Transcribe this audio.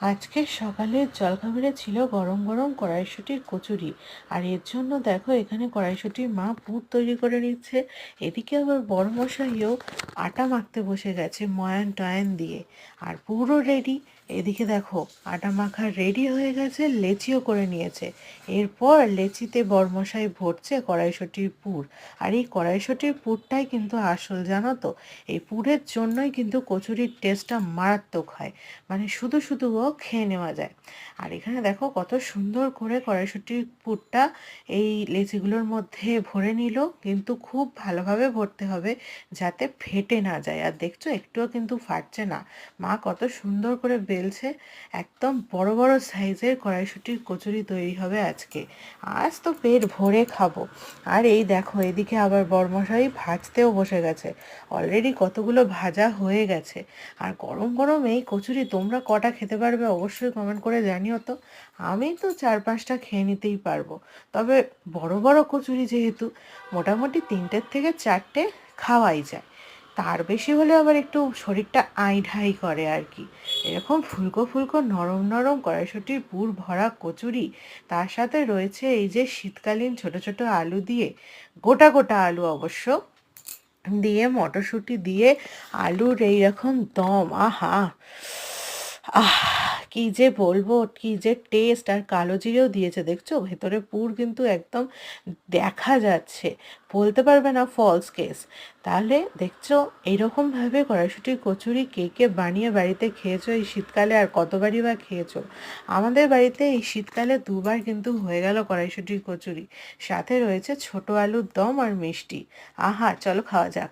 আজকে সকালের জলখাবারে ছিল গরম গরম কড়াইশুঁটির কচুরি। আর এর জন্য দেখো এখানে কড়াইশুঁটির মা পুর তৈরি করে নিচ্ছে। এদিকে আবার বড়মশাইও আটা মাখতে বসে গেছে ময়ান টয়ান দিয়ে। আর পুরো রেডি। এদিকে দেখো আটা মাখা রেডি হয়ে গেছে, লেচিও করে নিয়েছে। এরপর লেচিতে বড়মশাই ভরছে কড়াইশুঁটির পুর। আর এই কড়াইশুঁটির পুরটাই কিন্তু আসল, জানো তো। এই পুরের জন্যই কিন্তু কচুরির টেস্টটা মারাত্মক হয়, মানে শুধু শুধুও খেয়ে নেওয়া যায়। আর এখানে দেখো কত সুন্দর করে কড়াইশুঁটির পুরটা এই লেচিগুলোর মধ্যে ভরে নিল, কিন্তু খুব ভালোভাবে ভরতে হবে যাতে ফেটে না যায়। আর দেখছো একটুও কিন্তু ফাটছে না। মা কত সুন্দর করে বেলছে। একদম বড় বড় সাইজের কড়াইশুঁটির কচুরি তৈরি হবে আজকে। আজ তো পেট ভরে খাবো। আর এই দেখো এদিকে আবার বড়মশাই ভাজতেও বসে গেছে। অলরেডি কতগুলো ভাজা হয়ে গেছে। আর গরম গরম এই কচুরি তোমরা কটা খেতে পারবে অবশ্যই কমেন্ট করে জানিও তো। আমি তো 4-5টা খেয়ে নিতেই পারবো। তবে বড় বড় কচুরি যেহেতু, মোটামুটি 3টের থেকে 4টে খাওয়াই যায়। তার বেশি হলে আবার একটু শরীরটা আইঢাই করে আর কি। এরকম ফুলকো ফুলকো নরম নরম কড়াইশুঁটির পুর ভরা কচুরি, তার সাথে রয়েছে এই যে শীতকালীন ছোট ছোট আলু দিয়ে, গোটা গোটা আলু অবশ্য দিয়ে, মটরশুঁটি দিয়ে আলুর এইরকম দম, আহা আহ কি যে বলবো, কি যে টেস্ট। আর কালো জিরেও দিয়েছে, দেখছো ভেতরে পুর কিন্তু একদম দেখা যাচ্ছে, বলতে পারবে না ফলস কেস। তাহলে দেখছো এইরকমভাবে কড়াইশুঁটির কচুরি কে কে বানিয়ে বাড়িতে খেয়েছো এই শীতকালে, আর কতবারই বা খেয়েছো? আমাদের বাড়িতে এই শীতকালে 2বার কিন্তু হয়ে গেল কড়াইশুঁটির কচুরি। সাথে রয়েছে ছোট আলুর দম আর মিষ্টি। আহা, চলো খাওয়া যাক।